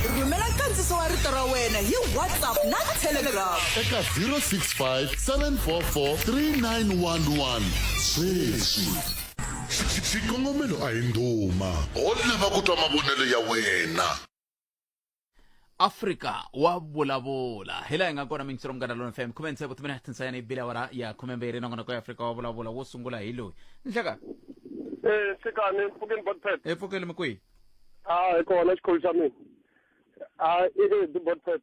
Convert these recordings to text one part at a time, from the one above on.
Rhumela kandziso wa rito ra wena hi WhatsApp na Telegram eka 065 744 3911. Sweswi xikongomelo a hi ndhuma ho lava ku twa mavonelo ya wena. Afrika Wa Vulavula hila hi nga kona mingisero mugana lona FM kumense ku tumela tinsayana ibila wara ya khumemberi nangona ko Afrika Wa Vulavula wo sungula hi loyi nhlaka sikani mfukeni botpet efukele mkwi kona xikholi xa mina di botpet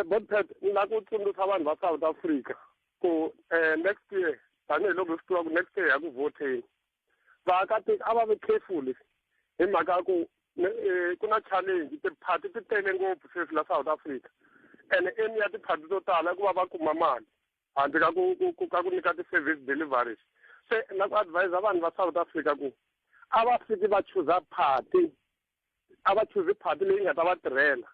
botpet la ku tsundzuxa vanhu va South Africa ku next year tanihiloko swi tiva ku next year ya ku voteni vaakatiko a va ve careful hi mhaka ya ku ku na challenge tiphati ti tele ngopfu sweswi la South Africa and eni ya tiphati to tala ku va va kuma mali handle ka ku nyika ti-service deliveries se na ku advise vanhu va South Africa ku a va fiki va chuza phati a va chuzi phati leyi nga ta va tirhela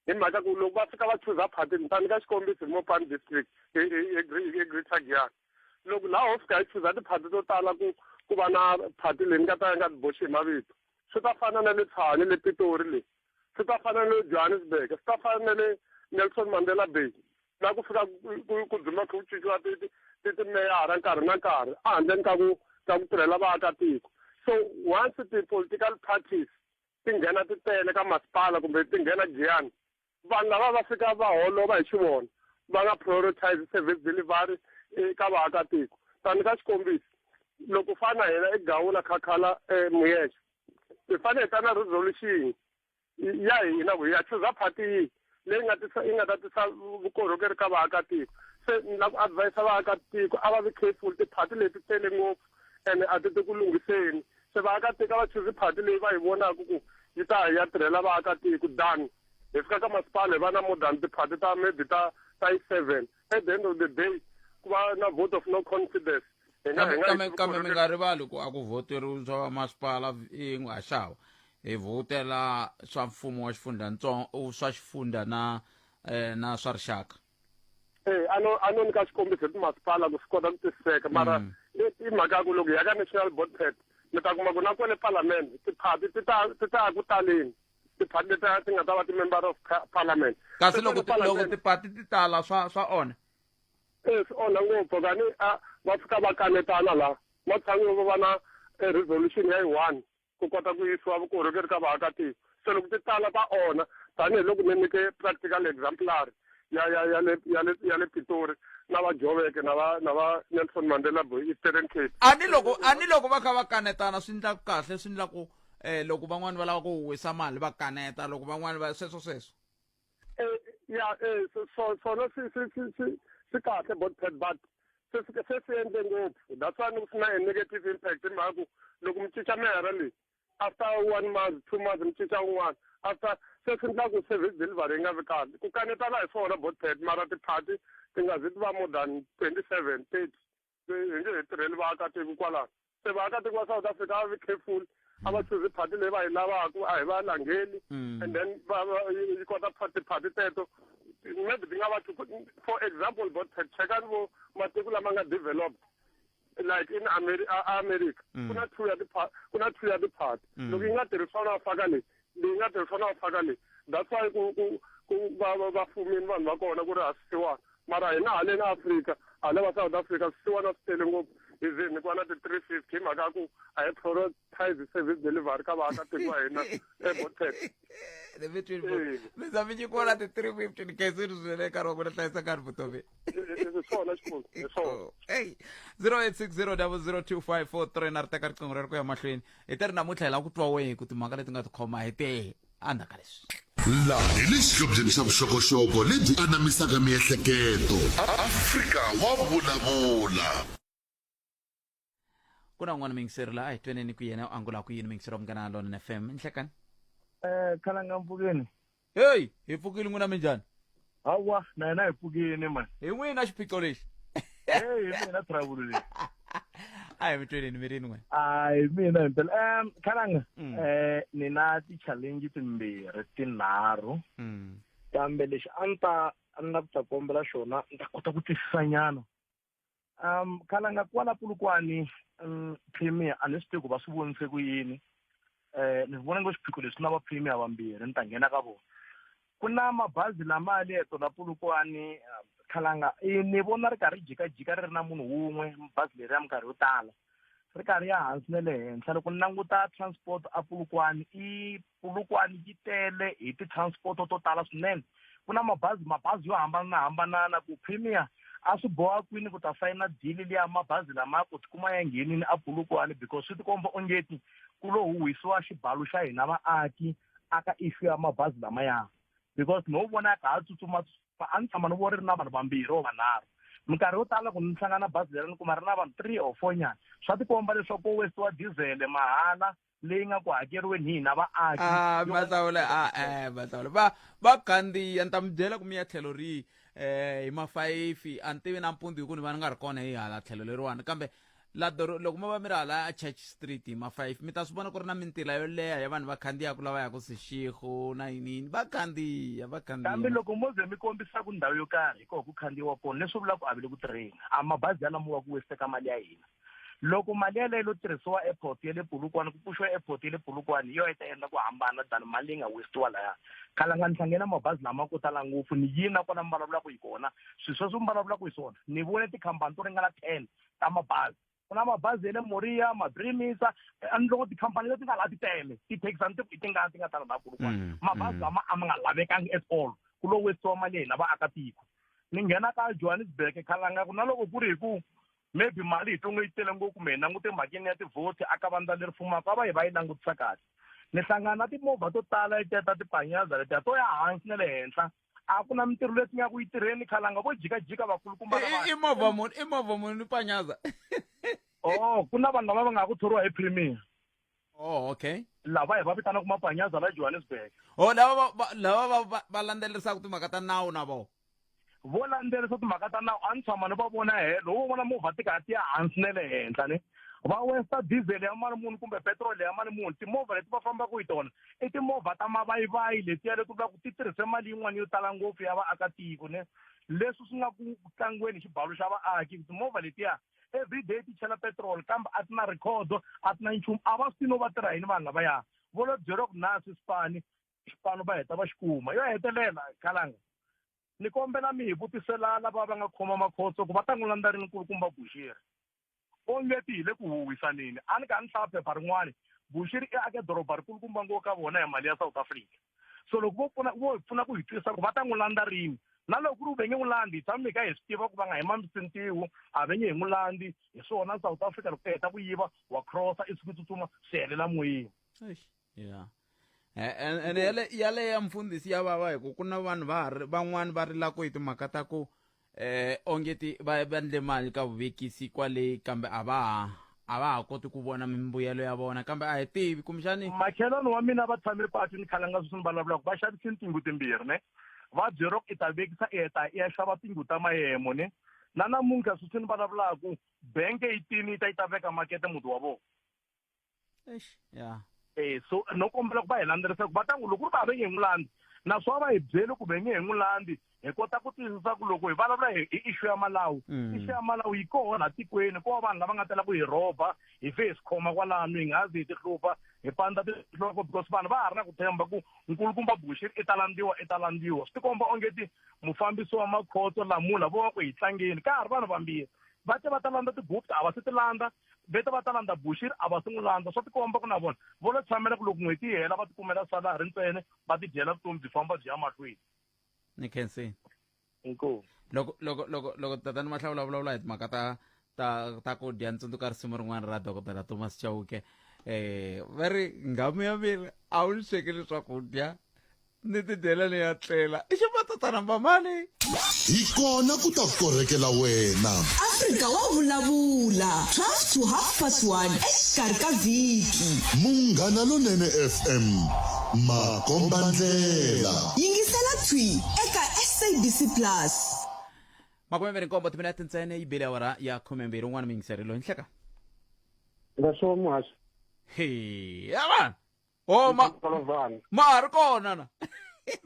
hi mhaka ku loko va fika va chuza phati ni ta nyika xikombiso hi Mopani district Greater Giyani loko laha ho fika hi chuza tiphati to tala ku va na phati leyi ni nga ta nga boxi hi mavito swi ta fana na le Tshwane le Pitori le swi ta fana na le Johannesburg swi ta fana na le Nelson Mandela Bay na ku fika ku dzuma ku cinciwa timeyara nkarhi na nkarhi a handleni ka ku tirhela vaakatiko so once ti-political parties ti nghena ti tele ka masipala kumbe ti nghena Giyani vanhu lava va fika va holova hi xivona va nga prioritize service delivery eka vaakatiko tani ka xikombiso loko fana hina eGaula Khakhala Muyexe hi fanele hi ta na resolution ya hina ku ya chuza phati yihi leyi nga ta tisa vukorhokeri ka vaakatiko se ni la ku advise vaakatiko a va vi careful tiphati leti tele ngopfu and a ti ku lunghiseni se vaakatiko a va chuzi phati leyi va yi vonaka ku yi ta ya tirhela vaakatiko done hi fika ka masipala hi va na more than tiphati ta maybe ta yi 7 at the end of the day ku va na vote of no confidence kambe mi nga rivali ku a ku voteriwi swa masipala i n'wi haxawa hi votela swa mfumo wa xifundzatsongo swa xifundza na swa rixaka a no nyika xikombiso hi timasipala ku swi kota ku tiseka mara i mhaka ya ku loko hi ya ka national board pet mi ta kuma ku na kwale parliament tiphati ti ta ku taleni tiphati leti ti nga ta va ti-member of parliament kasi loko tiphati ti tala swa onha swi onha ngopfu kani va fika va kanetana laha matshan'wini va va na resolution ya yi 1 ku kota ku yisiwa vukorhokeri ka vaakatiko se loko ti tala ta onha tanihiloko ni nyike practical exemplary ya le Pitori na va Joburg na va Nelson Mandela Bay Eastern Cape ani loko va kha va kanetana swi ndla kahle swi ndla ku loko van'wani va lava ku huwisa mali va kaneta loko van'wani va sweswo swona swi kahle but se swi endle ngopfu that's why swi na a negative impact hi mhaka ku loko mi cinca meyara leyi after 1 month 2 months mi cinca un'wana after se swi endla ku service delivery yi nga vi kahle ku kanetana hi swona botpet mara tiphati ti nga zi ti va more than 27 30 hi nge he tirheli vaakatiko kwalaho se vaakatiko va South Africa a va be careful a va chuzi phati leyi va yi lavaka a hi va langeli and then yi kota tiphati teto maybe ti nga va for example botpet chekani vo matiko lama nga developed like in America kuna two ya tiphati loko yi nga tirhisana va faka leyi nga tirhisana va faka leyi that's why ku vafumini vanhu va kona ku ri ha swisiwana mara hina haleni Afrika hala va South Africa swisiwana swi tele ngopfu hi ze ni ku va na ti-350 hi mhaka ya ku a hi prioritize service delivery ka vaakatiko va hina ebotpet mi za mi nyikiwa na ti-350 ni khaisini swinene nkarhi wa ku na hlayisa nkarhi vutomi swona xikulu hi swona 0860002543 na ri teka riqingho rero ku ya mahlweni hi ti ri namuntlha hi lava ku twa wehe ku timhaka leti nga ti khoma hi tehe andzhaka leswi laha hi le xihlobyeni xa vuxokoxoko lebyi anamisaka miehleketo Afrika Wa Vulavula ku na n'wana mingiseri laha hi tweneni ku yena a ngula ku yini mingiseri wa Munghana Lonene FM nhlekani khalanga mpfukeni hey hi pfukile n'wina minjhani hawa na hina hi pfukini man hi n'wina xiphiqo lexi hey mina trouble leyi a hi mi tweneni mi rini n'we hi mina himpela khalanga ni na ti-challenge timbirhi tinharhu kambe lexi a ni la ku ta kombela xona ni ta kota ku twisisanyana khalanga kwala Pulukwani premier a ni swi tivi ku va swi vonise ku yini ni vona ngo xiphiqo leswi na va premier vambirhi ni ta nghena ka vona. Ku na mabazi lama leto la Polokwane Khalanga ni vona ri karhi jikajika ri ri na munhu wun'we bazi leri ya minkarhi yo tala ri karhi ya hansi na le henhla. Loko ni languta transport a Polokwane Polokwane yi tele hi ti-transport to tala swinene. Ku na mabazi yo hambanahambana ku premier a swi boha kwini ku ta sayina deal liya mabazi lama ku tikuma ya nghenini a Polokwane because swi tikomba ongeti ku lo huhisiwa xibalo xa hina vaaki aka issue ya mabazi lamaya because no vona ka ha tsutsuma a ni tshama ni vo ri na vanhu vambirhi o vanharhu. Minkarhi yo tala ku ni hlangana bazi leri ni kuma ri na vanhu 3 or 4 nyana swa tikomba leswaku ko westiwa diesel mahala leyi nga ku hakeriweni hina vaaki. Mahlawule va kandziya ni ta mi byela ku mi ya tlhelo rihi hi ma-5 a ni tivi nampundzu hi ku ni va ni nga ri kona hi hala tlhelo leriwani kambe loko mo va mi ri hala Church Street hi ma-5 mi ta swi vona ku ri na mintila yo leha ya vanhu va khandziyaka lava yaka Seshego na yinini va khandziya. Kambe loko mo ze mi kombisa ku ndhawu yo karhi hi koho ku khandziyiwa kona leswi vulaka ku a vi le ku tirheni a mabazi ya lamo va ku westeka mali ya hina. Loko mali yaleyo lo tirhisiwa airport ya le Polokwane ku puxiwa airport ya le Polokwane yo ta endla ku hambana than mali leyi nga westiwa laya. Khalanga ni hlangena mabazi lama ko tala ngopfu ni yina kona mi vulavulaka hi kona swilo sweswi mi vulavulaka hi swona ni vone tikhampani to ringana 10 ta mabazi. Ku na mabazi ya le Moriya Mabrimisa ani loko tikhampani leti nga laha ti tele ti-taxi ti nga tala laha Polokwane mabazi lama a ma nga lavekangi at all ku lo westiwa mali ya hina vaakatiko. Ni nghena ka Johannesburg Khalanga ku na loko ku ri hi ku maybe mali hi tongo yi tele ngopfu me langute mhakeni ya tivhoti aka vandla leri fumaka a va hi va yi langutisa kahle. Ni hlangana na timovha to tala ta tipanyaza letiya to ya hansi na le henhla a ku na mintirho leti nga ku yi tirheni Khalanga vo jikajika vakulukumba i movha muni panyaza ku na vanhu lava va nga ku thoriwa hi premier. Okay. Lava hi va vitana ku mapanyaza la Johannesburg. Lava va landzelerisaka timhaka ta nawu na vona vo landzelerisa timhaka ta nawu a ni tshama ni va vona helo wo vona movha ti karhi ti ya hansi na le henhla ni va westa diesel ya mali muni kumbe petrol ya mali muni. Timovha leti va fambaka hi tona i timovha ta mavayivayi letiya leti vulaka ku ti tirhise mali yin'wana yo tala ngopfu ya vaakatiko ne leswi swi nga ku tlangiweni xibalo xa vaaki. Timovha letiya everyday ti chela petrol kambe a ti na record a ti na nchumu a va swi no va tirha yini vanhu lavaya vo lo byeriwa ku nasi xipano va heta va xikuma yo hetelela Khalanga. Ni kombela mi hi vutisela lava va nga khoma makhotso ku va ta n'wi landza rini nkulukumba Bushiri ongeti hi le ku huwisaneni a ni ka ni hlaya phepha rin'wana Bushiri i ake doroba rikulukumba ngopfu ka vona hi mali ya South Africa. So loko vo hi pfuna ku hi twisisa ku va ta n'wi landza rini na loko ku ri u ve nge n'wi landzi hi tshama mi ka hi swi tiva ku va nga hi mamisintiwo a ve nge hi n'wi landzi hi swona South Africa loko u heta ku yiva wa crossa i suku tsutsuma swi helela moyeni. Yeah. And yale ya mfundhisi ya vava hi ku na vanhu van'wani va rilaka hi timhaka ta ku ongeti va endle mali ka vuvekisi kwale kambe a va ha koti ku vona mimbuyelo ya vona kambe a hi tivi kumbexani. Makhelwani wa mina va tshamile patwini Khalanga sweswi ni vulavulaka va xavisi tingu timbirhi ne va byeriwa ku i ta vekisa i heta i ya xava tingu ta mayemo ne na namuntlha sweswi ni vulavulaka benke yi tini yi ta veka makete muti wa vona. Yeah. So no kombela ku va hi landzelerisa ku va ta n'wi loko ku ri va ve nge n'wi landzi naswona va hi byeli ku ve nge hi n'wi landzi hi kota ku twisisa ku loko hi vulavula hi issue ya malawu issue ya malawu yi koho laha tikweni ko va vanhu lava nga tela ku hi rhoba hi fe hi swi khoma kwalano hi nga zi hi ti hlupha hi pandza tinhloko because vanhu va ha ri na ku tshemba ku nkulukumba Bushiri i ta landziwa swi tikomba ongeti mufambisi wa makhotso lamula vo va ku hi tlangeni ka ha ri vanhu vambirhi va te va ta landza ti-Gupta a va se ti landza vete va ta landza Bushiri a va se n'wi landza swa tikomba ku na vona vo lo tshamela ku loko n'hweti yi hela va tikumela salari ntsene va ti dyela vutomi byi famba byi ya mahlweni. Ni khensini inkomu loko tatani ma vulavula hi timhaka ta ku dya ntsundzuka risimu rin'wana ra dokodela Thomas Chauke va ri ngamu ya mina a wu ni swekeli swakudya ni ti dyela ni ya tlela i ximatatana mali hi kona ku ta korhekela wena. Afrika Wa Vulavula 12 to 1:30 exikarhi ka vhiki. Munghana Lonene FM makombandlela Yingisela thwi eka SABC Plus. 27 timinete ntsena yi bele awara ya 12 un'wana miyingiseri loyi nhleka ngasho muhashi yavana ma ha ri kona na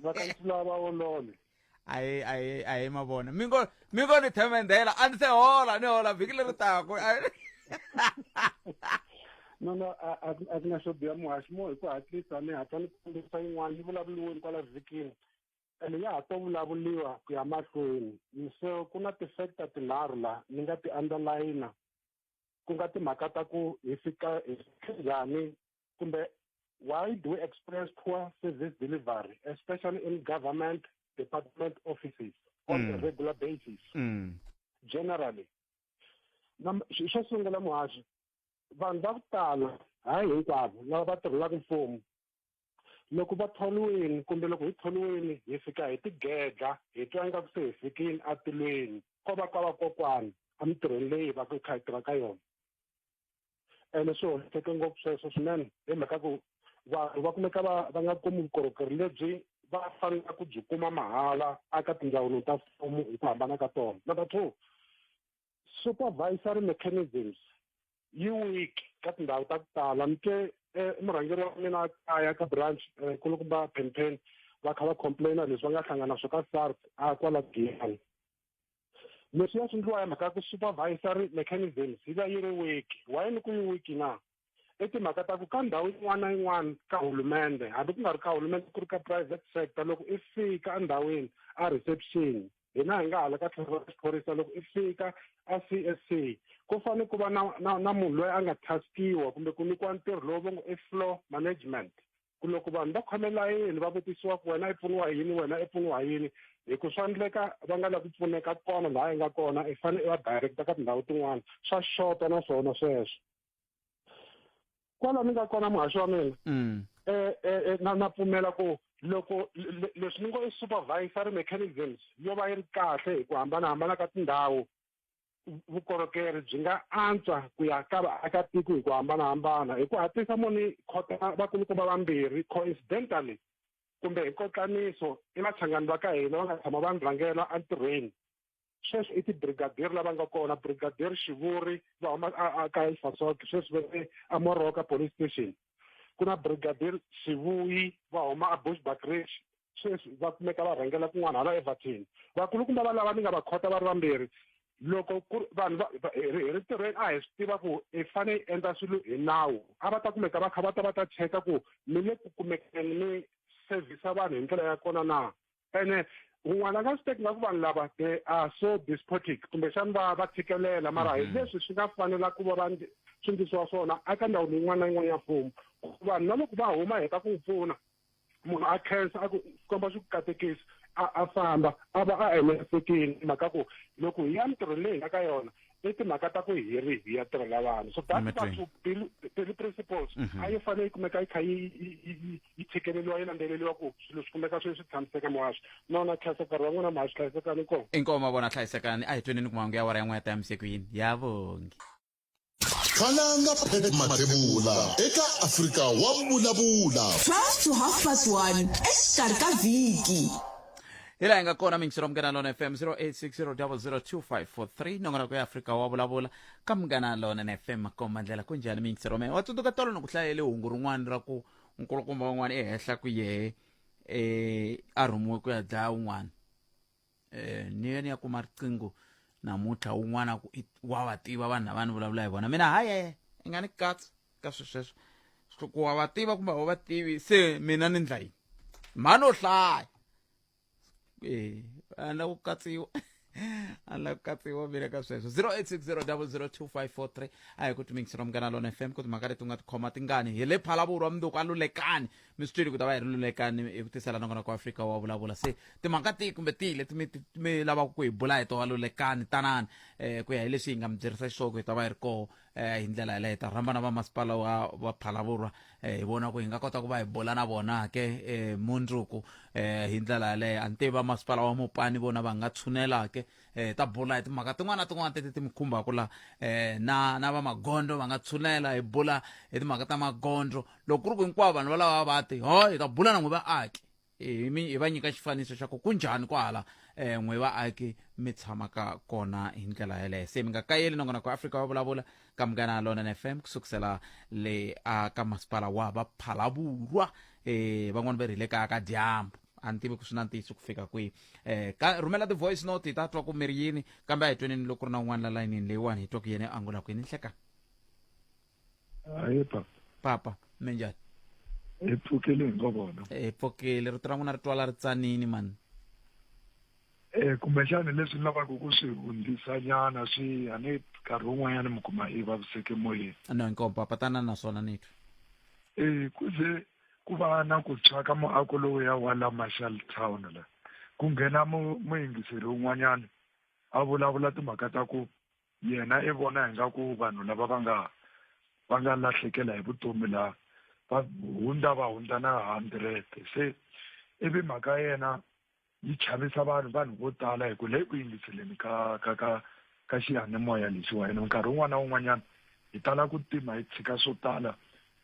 vakantsula va olole aye mavona mi ngo ni themendela a ni se hola ni hola vhiki leri tako No, a ku na swo biha muhaxi mo hi ku hatlisa ni hatla ni kombisa yin'wana yi vulavuliweni kwala vhikini ene ya ha to vulavuliwa ku ya mahlweni so ku na ti-factor tinharhu la ni nga ti underline ku nga timhaka ta ku hi fika njhani kumbe why do we experience poor service delivery especially in government department offices on a regular basis generally xo sungula muhaxi vanhu va ku tala hayi hinkwavo lava va tirhelaka mfumo loko va tholiwini kumbe loko hi tholiwini hi fika hi tigedla hi twa ingaku se hi fikile atilweni ko va ka vakokwani emitirhweni leyi va ku kha hi tirha ka yona ene swi hoxeke ngopfu sweswo swinene hi mhaka ku vanhu va kumeka va nga kumi vukorhokeri lebyi va fanelaka ku byi kuma mahala aka tindzawulo ta mfumo hi ku hambana ka tona. Number 2, supervisory mechanisms yi weak ka tindhawu ta ku tala ni twe murhangeri wa mina kaya ka branch kulukumba Pen va kha va complaina leswi va nga hlangana swo ka SARS kwala Giyani. Leswi ya swi endliwa hi mhaka ku supervisory mechanisms yi va yi ri weak. Why ni ku yi weak na? I timhaka ta ku ka ndhawu yin'wana na yin'wana ka hulumende hambi ku nga ri ka hulumende ku ri ka private sector loko i fika endhawini a reception hina hi nga hala ka tlhelo ra xiphorisa loko i fika a CSC ku fanele ku va na munhu loyi a nga taskiwa kumbe ku nyikiwa ntirho lowu va ngo i floor management ku loko vanhu va khomela yini va vutisiwa ku wena i pfuniwa yini wena i pfuniwa yini hi ku swa endleka va nga lavi ku pfuneka kona laha i nga kona i fanele i va director ka tindhawu tin'wana swa xota na swona sweswo kwala ni nga kona muhaxi wa mina na pfumela ku loko leswi ni ngo i supervisory mechanisms yo va yi ri kahle hi ku hambanahambana ka tindhawu vukorhokeri byi nga antswa ku ya ka vaakatiko hi ku hambanahambana hi ku hatlisa munhu khota vakulukumba vambirhi coincidentally kumbe hi kotlaniso i vachangani va ka hina va nga tshama va ni rhangela entirhweni sweswi i ti-brigadier lava nga kona brigadier Xivuri va huma ka Ilfasok sweswi va Amoroka police station ku na brigadier Xivuyi va huma a Bushbuckridge sweswi va kumeka va rhangela kun'wana hala Everton vakulukumba va lava ni nga va khota va ri vambirhi loko vanhu hi ri tirhweni a hi swi tiva ku hi fanele hi endla swilo hi nawu a va ta kumeka va kha va ta cheka ku mi le ku kumekeni mi servisa vanhu hi ndlela ya kona na ene un'wana a nga swi teki nga ku vanhu lava they are so despotic kumbexani va tshikelela mara hi leswi swi nga fanela ku va va swi ndlisiwa swona eka ndhawu yin'wana na yin'wana ya mfumo vanhu na loko va huma heta ku pfuna munhu a khensa a ku komba swi ku katekisi a famba a va a emesekini mhaka ku loko hi ya mitirhweni leyi hi nga ka yona i timhaka ta ku hi ya tirhela vanhu so that's principles a yi fanele yi kumeka yi kha yi tshikeleliwa yi landzeleliwa ku swilo swi kumeka swi tshamiseka muhaxi nona khensa nkarhi wa n'wina muhaxi hlayisekani inkomo inkomo vona hlayisekani a hi twenini ku mahungu ya wara yan'we ya ta emisekweni ya vongi khalanga Pet Mathebula eka Afrika Wa Vulavula 12 to 1:30 exikarhi ka vhiki hi laha hi nga kona mingisiro Munghana Lona FM 0860002543 nongona ku ya Afrika Wa Vulavula ka Munghana Lona FM makoma ndlela ku njhani mingisiro me wa tsundzuka tolo ni ku hlayele hungu rin'wana ra ku nkulukumba wun'wana ehehla ku yehe a rhumiwe ku ya dlaya wun'wana ni yena ya kuma riqingho namuntlha wun'wana ku wa va tiva vanhu lava ni vulavula hi vona mina hayi i nga ni katsi ka sweswo ku wa va tiva kumbe wa va tivi se mina ni ndla yini mhani o hlaya a la ku katsiwa mina ka sweswo 0860002543 a hi ku timingisiro Munghana Lona FM ku timhaka leti u nga tikhoma tingani hi le Phalaborwa mundzuku a lulekani mi swi twile ku ta va hi ri lulekani hi ku tisela nongona ku Afrika Wa Vulavula se timhaka tihi kumbe tihi leti mi lavaka ku hi bula hi tona lulekani tanani ku ya hi leswi hi nga mi byerisa xisoko hi ta va hi ri koho hi ndlela yaleyo ta rhamba na vamasipala wa Phalaborwa hi vona ku hi nga kota ku va hi bula na vona ke mundzuku hi ndlela yaleyo a ni tivi vamasipala wa Mopani vona va nga tshunela ke ta bula hi timhaka tin'wana na tin'wana ti mi khumbaka la na va Magondo va nga tshunela hi bula hi timhaka ta Magondo loko ku ri ku hinkwavo vanhu valava va ti hi ta bula na n'wi vaaki hi va nyika xifaniso xa ku kunjhani kwahala n'wi vaaki mi tshamaka kona hi ndlela yaleyo se mi nga kayeli nongona ku Afrika Wa Vulavula ka Munghana Lona FM kusukusela le ka masipala wa va Phalaborwa van'wana va ri le kaya ka dyambu a ni tivi ku swi na ntiyiso ku fika kwihi rhumela ti-voice note hi ta twa ku mi ri yini kambe a hi twenini loko ri na un'wana la layinini leyiwani hi twa ku yena angula kwini ni hlekani hayi papa menjani epfukile ngobona pfokile rito ra n'wina ri twala ri tsanini mani kumbexani leswi ni lavaka ku swi hundzisa nyana swi a ni nkarhi wun'wanyana mi kuma i vaviseke moyeni no inkomo papa tana naswona ni twa ku ze ku va na ku tshwaka muako lowuya wa la Marshall Town la ku nghena muyingiseri wun'wanyana a vulavula timhaka ta ku yena i vona ingaku vanhu lava va nga lahlekela hi vutomi la va hundza na 100 se ivi mhaka yena yi chavisa vanhu vo tala hi ku le ku yingiseleni ka xiyanimoya lexiwa yena nkarhi wun'wana na wun'wanyana hi tala ku tima hi tshika swo tala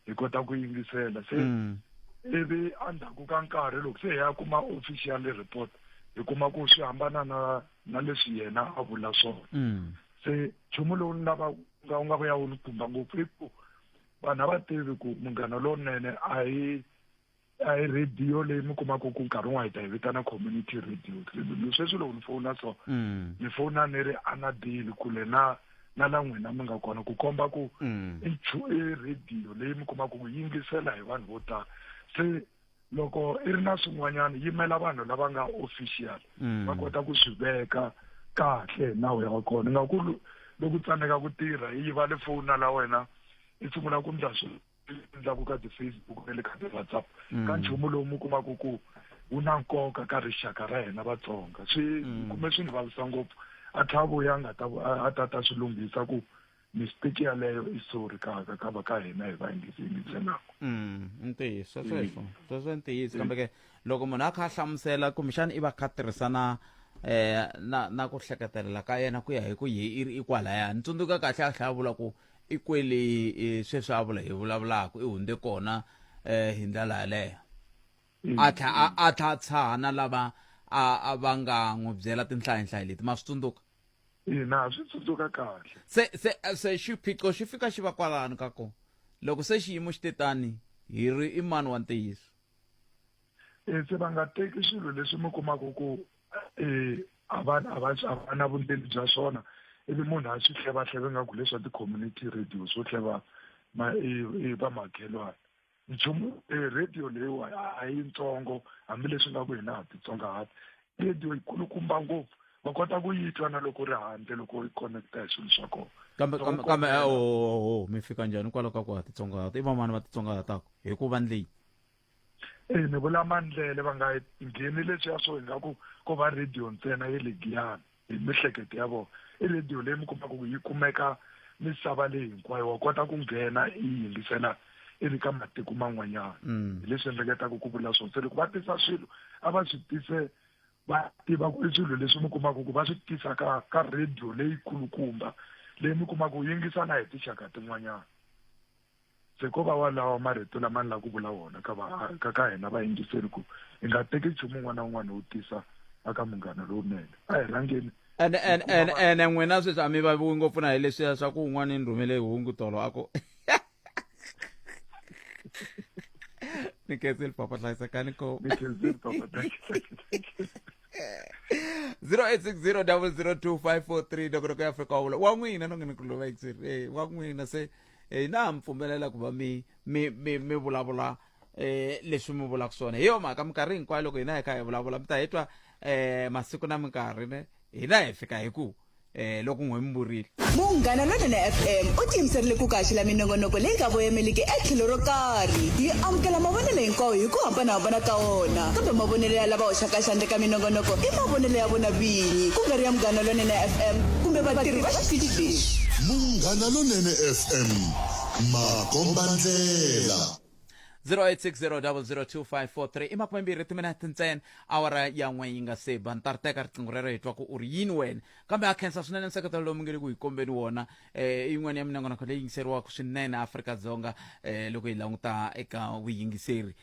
hi kota ku yingisela se ivi endzhaku ka nkarhi loko se hi ya kuma official report hi kuma ku swi hambana na leswi yena a vula swona se nchumu lowu ni lava u nga vuya wu ni khumba ngopfu i ku vanhu a va tivi ku Munghana Lonene a hi radio leyi mi kumaka ku nkarhi wun'wana hi ta yi vitana community radio sweswi loko ni fowuna so ni fowuna ni ri anadili kule na la n'wina mi nga kona ku komba ku i radio leyi mi kumaka ku yingisela hi vanhu vo tala se loko i ri na swin'wanyana yimela vanhu lava nga official va kota ku swi veka kahle nawu ya kona nga ku loko tsandzeka ku tirha yi va le fowuna la wena i sungula ku ndla endlaku ka ti-Facebook na le ka ti-WhatsApp ka nchumu lowu mi kumaka ku wu na nkoka ka rixaka ra hina Vatsonga swi kume swi ni vavisa ngopfu a tlhavuya a ta swi lunghisa ku mistake yaleyo i sorry ka hina hi vayingiselaka ntiyiso sweswo ntiyiso kambe ke loko munhu a kha a hlamusela kumbexana i va kha tirhisana na ku hleketelela ka yena ku ya hi ku yi ri ikwalaya ni tsundzuka kahle a tlhela a vula ku i kwele sweswi a vula hi vulavulaka i hundze kona hi ndlela yaleyo a tlha tshana lava a va nga n'wi byela tinhlayihlayi leti ma swi tsundzuka na swi tsundzuka kahle se xiphiqo xi fika xi va kwalani ka kona loko se xiyimo xi tetani hi ri i mani wa ntiyiso se va nga teki swilo leswi mi kumaka ku a va na vundzeni bya swona ivi munhu a swi hleva nga ku leswa ti-community radio swo hleva va makhelwana nchumu radio leyiwa a yi ntsongo hambileswi nga ku hina ha titsongahati radio yi kulukumba ngopfu va kota ku yi twa na loko ri handle loko yi connecta hi swilo swa kona kambe mi fika njhani kwalaho ka ku ha titsongahata i vamani va titsongahataka hikuva ndleyi ni vula mandlele va nga ngheni leswiya swo ingaku ko va radio ntsena ye le Giyani hi mihleketo ya vona i radio leyi mi kumaka ku yi kumeka misava leyi hinkwayo wa kota ku nghena i yingisela i ri ka matiko man'wanyana hi leswi endleketaka ku vula swona se loko va tisa swilo a va swi tise va tiva ku i swilo leswi mi kumaka ku va swi tisa ka radio leyi kulukumba leyi mi kumaka ku yingisana hi tinxaka tin'wanyana se ko va walawa marito lama ni la ku vula wona ka hina vayingiseri ku hi nga teki nchumu un'wana na un'wana wu tisa aka Munghana Lonene a hi rhangeni ene n'wina sweswi a mi vaviwi ngopfu na hi leswiya swa ku un'wana ni rhumele hungu tolo ako ni kenzeli papa hlayisekani ko 0860002543 dokodoko ya Afrika Wa Vulavula wa n'wina no nge ni ku lova yingiseri wa n'wina se na mi pfumelela ku va mi vulavula leswi mi vulaka swona hi yo mhaka minkarhi hinkwayo loko hina hi kha hi vulavula mi ta hi twa masiku na minkarhi ne hina hi fika hi ku loko n'we mi vurile Munghana Lonene FM u tiyimiserile ku kaxila minongonoko leyi nga voyameliki etlhelo ro karhi yi amukela mavonelo hinkwawo hi ku hambanahambana ka wona kambe mavonelo ya lava hoxaka xandla ka minongonoko i mavonelo ya vona vinyi ku nga ri ya Munghana Lonene FM kumbe vatirhi va xitichi lexi Munghana Lonene FM makombandlela 0860002543 i makumembirhi timinete ntsena awara ya n'we yi nga se ba ni ta ri teka riqingho rero hi twa ku u ri yini wena kambe a khensa swinene nseketelo lowu mi nge le ku hi kombeni wona i yin'wana ya minongonoko leyi yingiseriwaka swinene Afrika-Dzonga loko hi languta eka vuyingiseri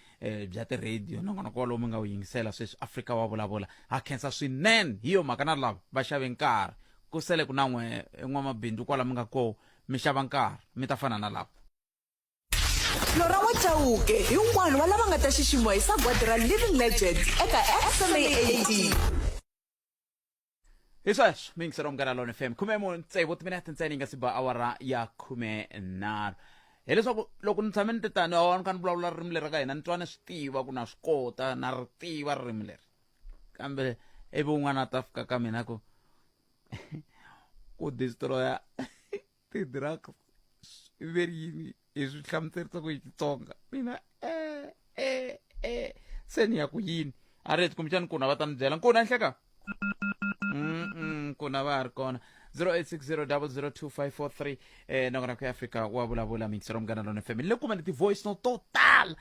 bya ti-radio nongonoko walowu mi nga wu yingisela sweswi Afrika Wa Vulavula ha khensa swinene hi yo mhaka na lava va xave nkarhi ku sele ku na n'we n'wamabindzu kwala mi nga koho mi xava nkarhi mi ta fana na lava Lora wa Chauke hi un'wana wa lava nga ta xiximiwa hi sagwadi ra Living Legend eka SAAD hi sweswo mi yingiseriwa Munghana Lonene FM 13 timinete ntsena yi nga si ba awara ya 13 hileswaku loko ni tshame ni ti tani ni kha ni vulavula ririmi leri ka hina ni twa ni swi tiva ku na swi kota na ri tiva ririmi leri kambe ivi un'wana a ta fika ka mina ku ku destroya ti-drugs veri yini hi swi hlamuserisa ku hi Xitsonga mina se ni ya ku yini a ri kumbexani kuna va ta ni byela nkuna nhleka kuna va ha ri kona 0860002543 nongona ku Afrika wa vulavula mingisero Munghana Lonene FM le kuma ni ti-voice note to tala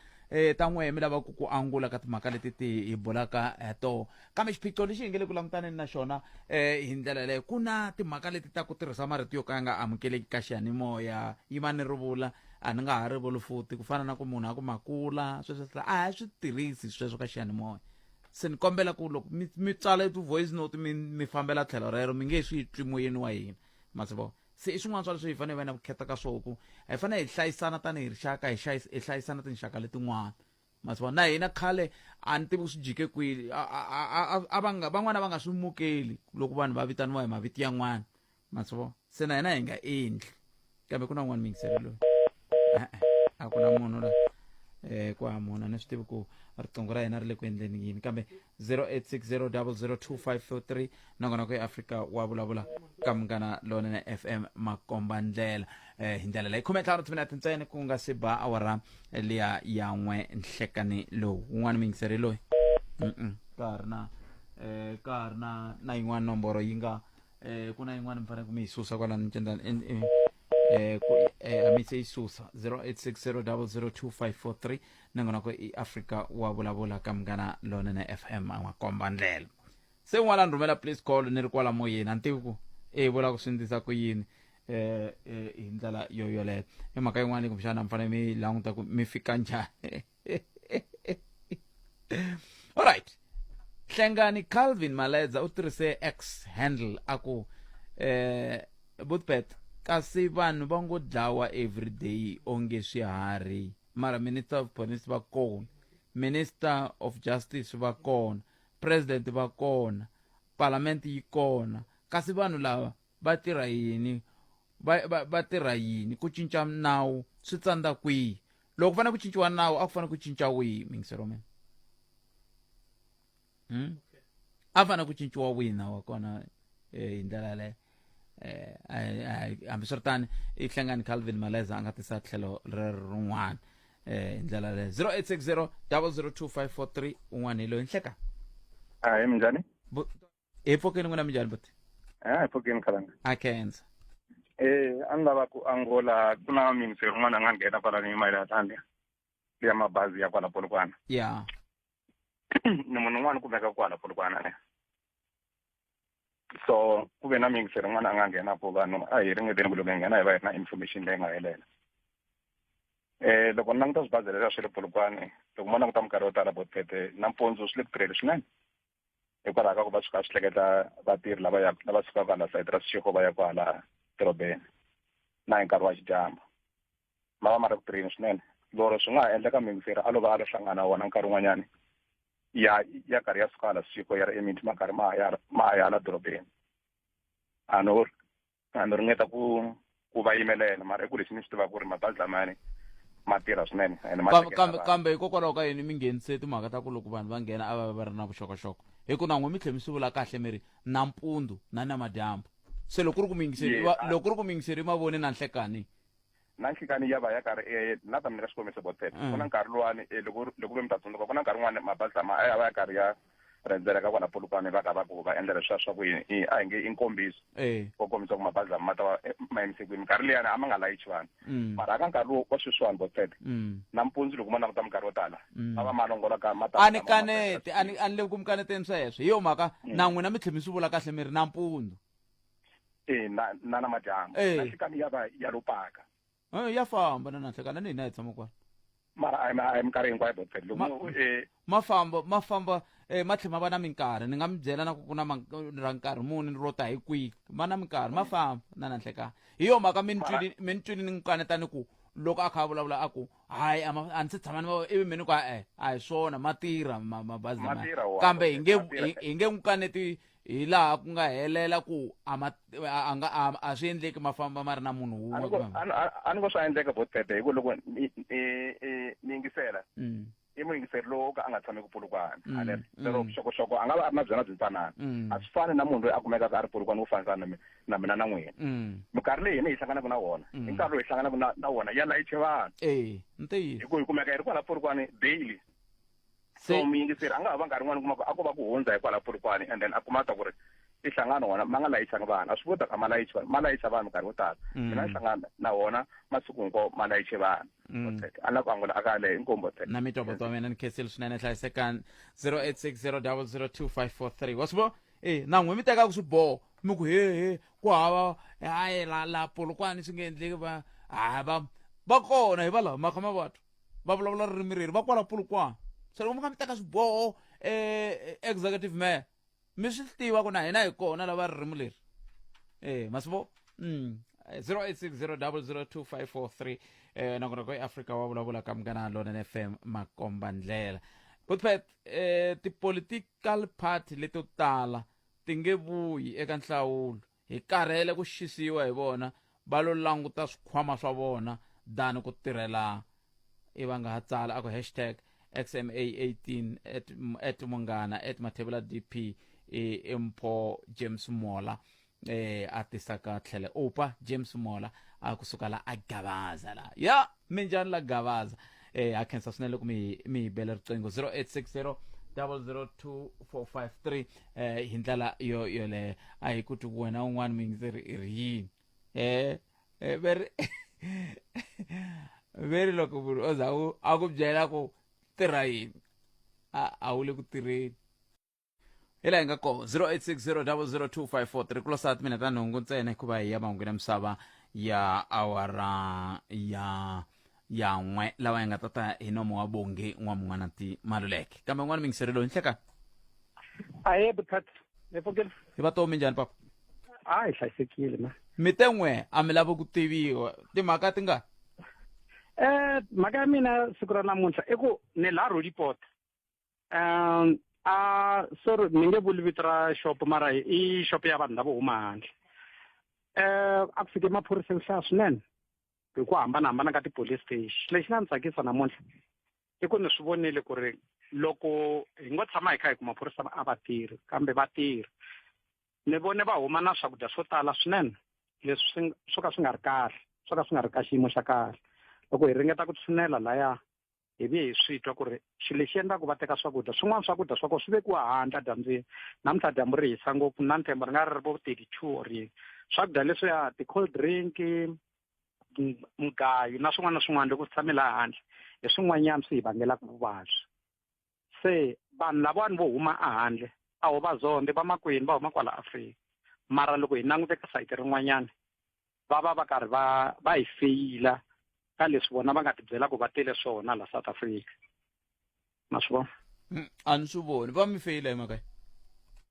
ta n'wehe mi lavaka ku angula ka timhaka leti hi bulaka to kambe xiphiqo lexi hi nge le ku langutaneni na xona hi ndlela leyo ku na timhaka leti ta ku tirhisa marito yo ka ya nga amukeleki ka xiyanimoya yima ni ri vula a ni nga ha ri vuli futi ku fana na ku munhu a ku makula sweswo a hi swi tirhisi sweswo ka xiyanimoya se ni kombela ku loko mi tsala ti-voice note mi fambela tlhelo rero mi nge swi twi moyeni wa hina ma swi vona se i swin'wana swa leswi hi fanele hi va na vukheta ka swoku hi fanele hi hlayisana tanihi rixaka hi hlayisana tinxaka letin'wana ma swi vona na hina khale a ni tivi swi jike kwini van'wana va nga swi mukeli loko vanhu va vitaniwa hi maviti yan'wana ma swi vona se na hina hi nga endli kambe ku na n'wana mingiseri loyi a ku na munhu la ku hamuna ni swi tivi ku riqingho ra hina ri le ku endleni yini kambe 0860002543 nongona ku Afrika wa vulavula ka Munghana Lonene FM makomba ndlela hi ndlela leyi 15 minutes ntsena ku nga se ba awara liya ya n'we nhlekani lowu un'wana mingiseri loyi ka ha ri na yin'wana nomboro yi nga ku na yin'wana mi fanele ku mi yi susa kwalani ncendani amise isusa 0860002543 nangona ku Afrika wa vulavula ka Munghana Lonene FM makomba ndlela se un'wana ni rhumela please call ni ri kwala moyeni a ni tivi ku vula ku swindisa ku yini hi ndlela yoyoleyo hi mhaka yin'wana kumbexana mi fanele mi languta ku mi fika njhani alright Hlengani Calvin Maleza u tirhise X handle a ku Butpet kasi vanhu va ngo dlawa everyday onge swiharhi mara minister of police va kona minister of justice va kona president va kona parliament yi kona kasi vanhu lava va tirha yini va tirha yini ku cinca nawu swi tsandza kwihi loko fanele ku cinciwa nawu a ku fanele ku cinca wihi mingisero mina a fanele ku cinciwa wihi nawu wa kona hi ndlela leyo ambiswiritani i Hlengani Calvin Maleza a nga tisa tlhelo rin'wana hi ndlela leyo 0860002543 un'wana hi loyi nhleka hi minjhani hi pfokeni n'wina minjhani buti hi pfokeni khalanga a khensa a ni lava ku angola ku na mingiseri rin'wana a nga nghena kwalani mayelana ya mabazi ya kwala Polokwane ya ni munhu un'wana kumeka kwala Polokwane so ku ve na mingiseri rin'wana a nga nghenapo vanhu a hi ringeteni ku loko hi nghena hi va hi ri na information leyi nga helela loko ni languta swibazi leswi swi le Polokwane loko mo languta minkarhi yo tala botete nampundzu swi le ku tirheni swinene hikwalaho ka ku va suka swi hleketa vatirhi lava sukaka hala sayiti ra Seshego va ya kwala dorobeni na hi nkarhi wa xidyambu ma va ma ri ku tirheni swinene loro swi nga ha endleka mingiseri a lova a lo hlangana wona nkarhi wun'wanyani ya karhi ya suka hala Seshego ya ri emiti ma karhi ma ya hala dorobeni a no ringeta ku va yimelela mara i ku lexi ni swi tiva ku ri mabazi lamayani ma tirha swinene kambe hikokwalaho ka yini mi nghenise timhaka ta ku loko vanhu va nghena a va ri na vuxokoxoko hi ku nan'we mi tlhe mi swi vula kahle mi ri nampundzu na namadyambu se loko ri ku mingiseri mavoni na nhlekani na nhlekani ya va ya karhi na ta mi nyika xikombiso botete ku na nkarhi luwani loko ve mi ta tsundzuka ku na nkarhi wun'wani mabazi lama a ya va ya karhi ya rhendzeleka kwala Polokwane va ka va ku va endla leswiya swa ku a hi nge i nkombiso ko kombisa ku mabazi lama ma ta va ma yimisekweni minkarhi liyani a ma nga layichi vanhu mara aka nkarhi lowu wa sweswiwani botete nampundzu loko ma languta minkarhi yo tala a va ma longola ka a ni kaneti a ni le ku mi kaneteni sweswo hi yo mhaka na n'wina mi tlhe mi swi vula kahle mi ri nampundzu na namadyambu na nhlekani ya va ya lo paka ya famba na nhlekani ni hina hi tshama kwala mara a hi minkarhi hinkwayo botete ma famba ma tlhe ma va na minkarhi ni nga mi byela na ku na ra nkarhi muni ro ta hi kwihi ma na minkarhi ma famba na nhlekani hi yo mhaka mi ni twini ni kanetani ku loko a kha a vulavula a ku hayi a ni se tshama ni va ivi mini ku a hi swona ma tirha mabazi Ma lamaya tirha wona, kambe ma tirha. hi nge n'wi kaneti hi laha ku nga helela ku a swi endleki ma famba ma ri na munhu wun'we a ni ngo swa endleka botete hi ku loko ni yingisela i muyingiseri lowu ka a nga tshami ku Polokwane lero vuxokoxoko a nga va a ri na byona byi ntsanana a swi fani na munhu loyi a kumekaka a ri Polokwane ku fana na mina na n'wina minkarhi leyi hina hi hlanganaka na wona i nkarhi lowu hi hlanganaka na wona ya layiche vanhu ntiyiso hi ku hi kumeka hi ri kwala Polokwane daily so muyingiseri a nga ha va nkarhi wun'wana kuma ku a ko va ku hundza hi kwala Polokwane and then a kuma ta ku ri i hlangana wona ma nga layichanga vanhu a swi vota ka ma layicha vanhu nkarhi wo tala mina ni hlangana na wona masiku hinkwawo ma layiche vanhu a na ku angula aka leyi inkombo na mitoboto wa mina ni khensile swinene hlayisekani 0860002543 wa swi vo na n'we mi tekaku swiboho mi ku hehe ku hava hayi la Polokwane swi nge endleki va kona hi va lava makha mavatu va vulavula ririmi reri va kwala Polokwane so loko mi kha mi teka swiboho executive mayor mi swi tiva ku na hina hi kona lava ririmi leri masivo 0860002543 nakona ko Afrika Wa Vulavula ka Munghana Lonene FM makomba ndlela but ti-political party leto tala ti nge vuyi eka nhlawulo hi karhele ku xisiwa hi vona va lo languta swikhwama swa vona dani ku tirhela va nga ha tsala ako #XMA18 at Munghana at Mathebula DP Mpho James Mola a tisaka tlhele opa James Mola a kusuka la a Gavaza la ya minjani la Gavaza a khensa swinene loko mi bela riqingho 0860002453 hi ndlela yole a hi ku tu wena un'wana muyingiseri i ri yini veri loko munhu o za a ku byela ku tirha yini a wu le ku tirheni hila hi nga koho 0860002543 kulo sati mina ta nhungu ntsena hikuva hi ya mahungu na misava ya awara ya n'we lawa hi nga tata hi nomo wa bonge n'wana ti Maluleke kambe n'wana mingiseri loyi nhlekani aye bukat lepokele hi va tomi njhani papa a hi hlayisekile ma mi te n'we a mi lava ku tiviwa timhaka ti nga mhaka ya mina siku ra namuntlha i ku ni la report sorry ni nge vuli vito ra shop mara i shop ya vanhu lavo huma handle a ku fike maphorisa yo hlaya swinene hi ku hambanahambana ka ti-police station lexi nga ni tsakisa namuntlha i ku ni swi vonile ku ri loko hi ngo tshama hi kha hi ku maphorisa a va tirhi kambe va tirhi ni vone va huma na swakudya swo tala swinene leswi swo ka swi nga ri kahle swo ka swi nga ri ka xiyimo xa kahle loko hi ringeta ku tshunela laya hi vi hi swi twa ku ri xilo lexi endlaku va teka swakudya swin'wana swakudya swa kona swi vekiwa handle dyambyini namuntlha dyambu ri hisa ngopfu na nthembo ri nga ri vo 32 or yini swakudya leswiya ti-cold drink mugayo na swin'wana na swin'wana loko swi tshame laha handle hi swin'wanyana swi hi vangelaka vuvabyi se vanhu lavawani vo huma ehandle a ho va zonde va makwenu va huma kwala Afrika mara loko hi langute ka sayiti rin'wanyana va karhi va hi feyila ka leswi vona va nga ti byela ku va tele swona la South Africa ma swi vona a ni swi voni va mi feyila hi mhaka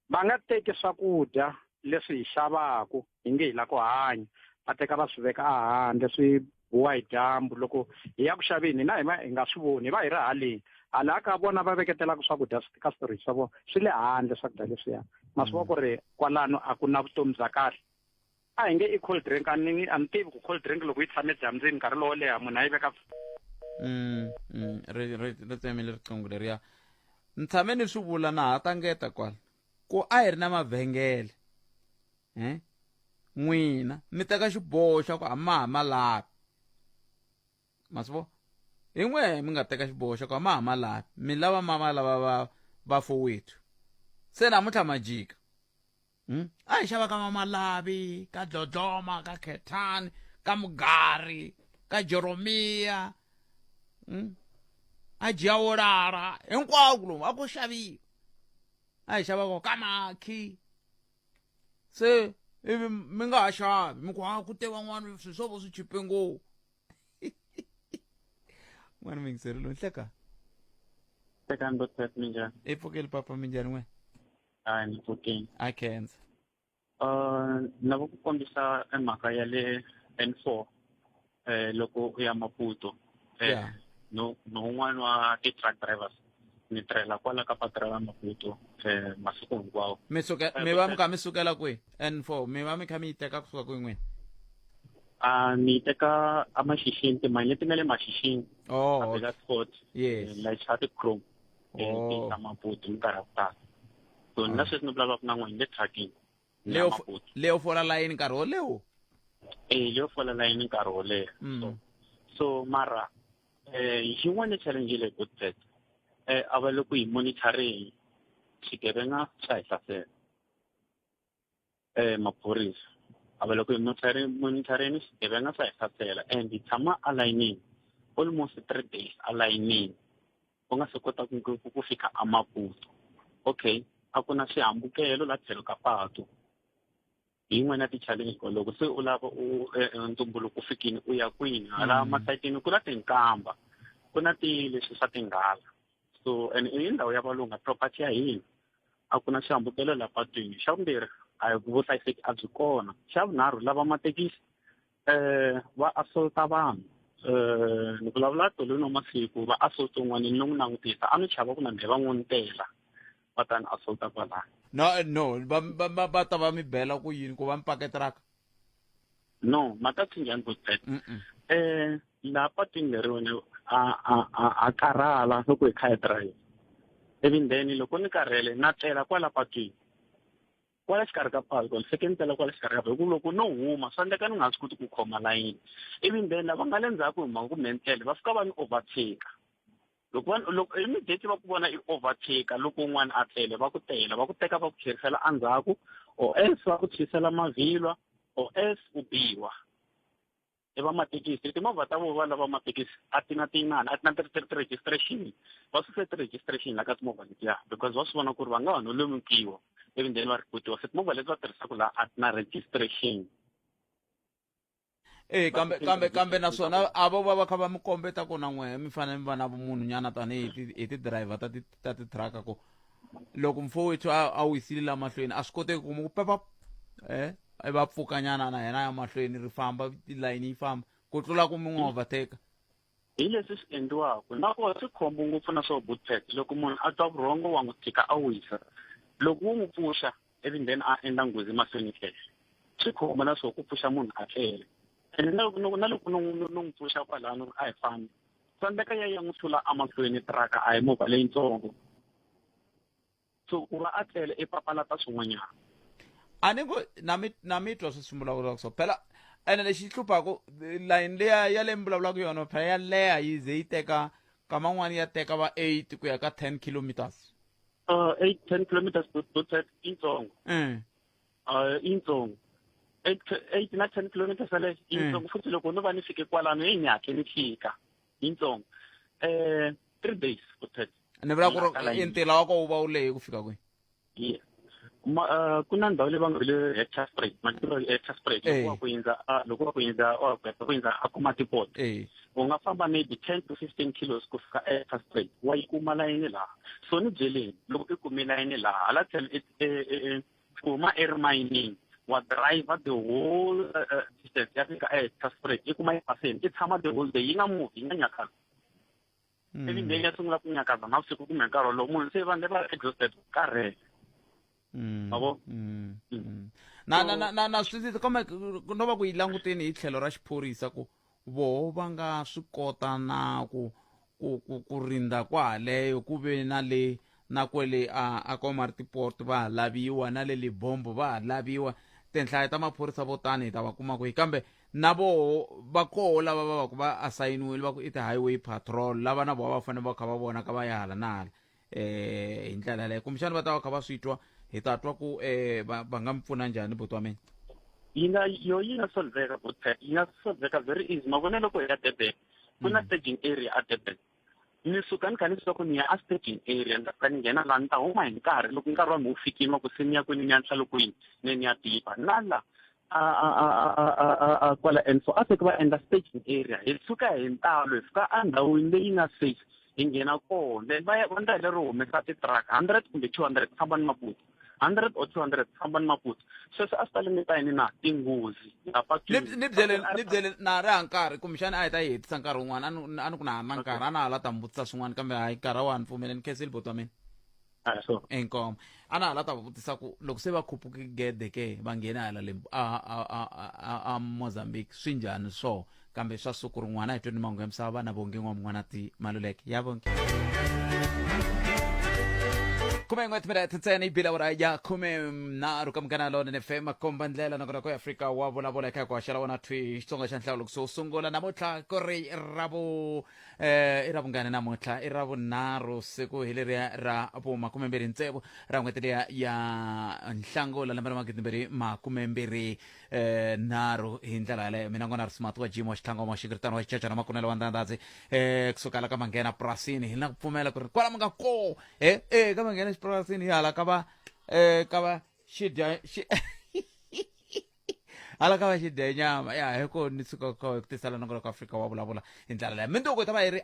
va nga teki swakudya leswi hi xavaku hi nge hi la ku hanya va teka va swi veka ehandle swi buwa hi dyambu loko hi ya ku xaveni na hi nga swi voni hi va hi ri haleni hala ka vona va veketelaka swakudya ka storage swa vona swi le handle swakudya leswiya ma swi vona ku ri kwalano a ku na vutomi bya kahle a hi nge i cold drink a ni tivi ku cold drink loko yi tshame dyambyini nkarhi lowo leha munhu a yi veka ri tsemile riqingho leriya ni tshame ni swi vula na ha tangeta kwala ku a hi ri na mavhengele n'wina mi teka xiboho xa ku hama lapi ma swi vo hi n'we mi nga teka xiboho xa ku hama lapi mi lava mama lava va fowethu se namuntlha majika a hi xava ka mamalavi ka dlodloma ka khethani ka mugari ka joromiya a jiyawolara hinkwako lomu a ku xaviwa a hi xavaka ka makhi se ivi mi nga ha xavi mi ku ku te van'wana swi swo vo swi chipe ngopfu n'wana mingiseri loyi nhleka Second but third minjani. i pfukeli papa minjhani n'we Hayi ni pfukini. a khensa Lava ku kombisa emhaka ya le N4 loko u ya Maputo Yeah. no un'wana wa ti-truck drivers ni tirhela kwala ka patu ra Maputo masiku hinkwawo. mi va mi kha mi sukela kwihi N4 mi va mi kha mi yi teka kusuka kwihi n'wina? Ni teka a Maxixini timali leti nga le Maxixini Oh, Vega Sport yes. layicha ti-chrome Oh. ta Maputo ni nkarhi wa ku tala. So na sweswi ni vulavulaka na n'wina le truckini ni ya Maputo. leyo fola layini nkarhi wo lewo? Leyo fola layini nkarhi wo leha. So mara yin'wana challenge leyi ku teka a va loko hi monitoring xigevenga xa hi hlasela maphorisa a va loko hi monitoring xigevenga xa hi hlasela and hi tshama alayinini almost 3 days alayinini u nga se kota ku fika a Maputo. Okay, a ku na swihambukelo la tlhelo ka patu hi yin'wana ya ti-challenge loko se u lava ntumbuluko ku fikini u ya kwini hala masayitini ku na tinkamba ku na leswi swa tinghala. So and i ndhawu ya valunga property ya hina a ku na swihambukelo la patwini. Xa vumbirhi a hi vuhlayiseki a byi kona. Xa vunharhu lava matekisi va assaulta vanhu ni vulavula tolweni wa masiku va assault un'wana ni n'wi langutisa a ni chava ku na mhe va n'wi ntela va ta ni assaulta kwalaya. No va ta va mi bela ku yini ku va mi pake truck? No mata tsinjani ku teta la patwini leriwani a karhala loko hi kha hi drive even then loko ni karhele na tlela kwala patwini kwala xikarhi ka patu ni fike ni tlela kwala xikarhi ka patu hikuva loko no huma swa endleka ni nga swi koti ku khoma layini even then lava nga le ndzhaku hi mhaka ku mentele va fika va ni overtake loko immediately va ku vona i overtake loko un'wana a tlele va ku tela va ku teka va ku tlherisela endzhaku or else va ku chisela mavhilwa or else u biwa. I va matekisi timovha ta vona lava matekisi a ti na registration va swi set registration la ka timovha letiya because va swi vona ku ri va nga ha no lemukiwa even then va ripotiwa se timovha leti va tirhisaka la a ti na registration. Kambe naswona a vo va kha va mi kombeta ku na n'wehe mi fanele mi va na vumunhu nyana tanihi hi ti-driver ta ti-truck ku loko mfowethu a wisile la mahlweni a swi koteki ku mu pepa va pfuka nyana na yena ya mahlweni ri famba tilayini yi famba ku tlula ku mi n'wi overtake. Hi leswi swi endliwaka na kona swi khombo ngopfu na swo bootpack loko munhu a twa vurhongo wa n'wi tshika a wisa loko wo n'wi pfuxa even then a endla nghozi mahlweni tlhela swi khombo na swo ku pfuxa munhu a tlele and na loko no n'wi pfuxa kwalano a hi fambi swi endleka ya n'wi hlula amahlweni tiraka a hi movha leyintsongo so ku va a tlele i papalata swin'wanyana. A ni ngo na mi twa swi vulavulaka so phela ene lexi hluphaku layini leya ya le mi vulavulaka yona phela ya leha yi ze yi teka kama n'wani ya teka va 8 ku ya ka 10 kilometers 8-10 kilometers bootpack intsongo intsongo 8 na 10 kilometers ale intsongo futhi loko no va ni fike kwalano ni yakhe ni fika intsongo 3 days bootpack ni vula ku ri ntila wa ko wu va wu lehe ku fika kwihi? Yeah. Ku na ndhawu leyi va nga le hectare spray matiro hectare spray loko va ku yindza a kuma tipot u nga famba maybe 10 to 15 kilos ku fika hectare spray wa yi kuma layini laha so ni byeleni loko i kume layini laha hala tlhelo kuma air mining wa driver the whole distance ya fika hectare spray i kuma yi paseni i tshama the whole day yi nga move yi nga nyakaza ivi leyi ya sungula ku nyakaza navusiku kumbe nkarhi wolowo munhu se vanhu va exhausted karhele. Mavo na swi kombe no va ku yi languteni hi tlhelo ra xiphorisa ku voho va nga swi kota na ku rindza kwaleyo ku ve na kwele a Komatipoort va laviwa na le Libombo va laviwa tinhlayo ta maphorisa vo tani hi ta va kuma kwihi kambe na voho va koho lava va va ku va asayiniwile va ku i ti-highway patrol lava na voho va fanele va kha va vona ka va ya hala na hala hi ndlela leyo kumbexani va ta va kha va swi twa hi ta twa ku va nga mi pfuna njhani buti wa mina? Yi nga solveka bootpack yi nga solveka very easy mavonelo loko hi ya Durban ku na staging area a Durban ni suka ni kha ni swa ku ni ya a staging area ni ta ni nghena laha ni ta huma hi nkarhi loko nkarhi wa mi wu fikile ku se ni ya kwini ni ya nhlalo kwini ni ya tipa na la kwala N4 a fika va endla staging area hi suka hi ntalo hi fika endhawini leyi nga safe hi nghena kona va ndla lero humesa ti-truck 100 kumbe 200 ku famba ni Maputo 100 or 200 famba ni maputsa sweswi a swi ta limita yini na tinghozi la patwini ni byele na ri ha nkarhi kumbexani a hi ta yi hetisa nkarhi wun'wana a ni ku na ha na nkarhi a na ha la ta mi vutisa swin'wana kambe hayi nkarhi wa ni pfumeleni khensile boti wa mina so enkomo a na ha la ta va vutisa ku loko se va khuphuke gede ke va nghene hala a Mozambique swi njhani so kambe swa siku rin'wana hi 20 mangu ya misava na vonge n'wana ti maluleke ya vonke kume ngwet minute ntsena ibila wara ya kume nharhu ka Munghana Lonene FM komba ndlela nakona ko Afrika wa vulavula eka ku haxela wona twi xitsonga xa nhlawulo ku sungula namuntlha ku ri i ra vungane namuntlha i ra vunharhu siku hileriya ra vumakumembirhi ntsevu ra n'hweti leya ya nhlangula lembe ra 2023 hi ndlela yaleyo mina ngona ri smart wa jim wa xitlhango wa xikiritano wa xicaca na makunelo wa ndandadzi kusukala ka Manghena purasini hi na ku pfumela ku ri kwala mi nga ko ka Manghena purasini hala ka va xidya hala ka va xidya nyama ya hi ko ni suka ku tisala nongolo ka Afrika wa vulavula hi ndlela leyo mindoko ta va yi ri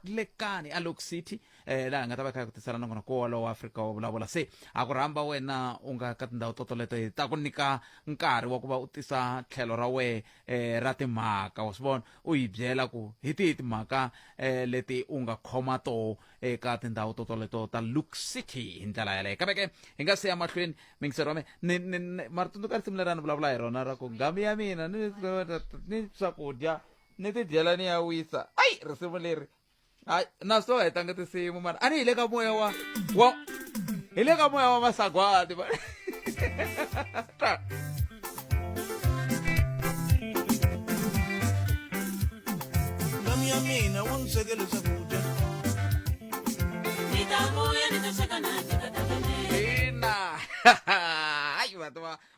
lekani a Lok City laha nga ta va kha ku tisala nongona ko wa Afrika wa vulavula se a ku rhamba wena u nga ka tindhawu totoleto hi ta ku nyika nkarhi wa ku va u tisa tlhelo ra we ra timhaka wa swi vona u hi byela ku hi tihi timhaka leti u nga khoma to eka tindhawu totoleto ta Lok City hi ndlela yaleyo kambe ke hi nga siya mahlweni mingiseri wa me mara tsundzuka risimu leri a ni vulavula hi rona ra ku ngami ya mina ni swakudya ni tidyela ni ya wisa ai risimu leri hayi na swo hetanga tinsimu mara a ni hi le ka moya hi le ka moya wa masagwati ngami ya mina wa n'wi swekela swakudya ina hayi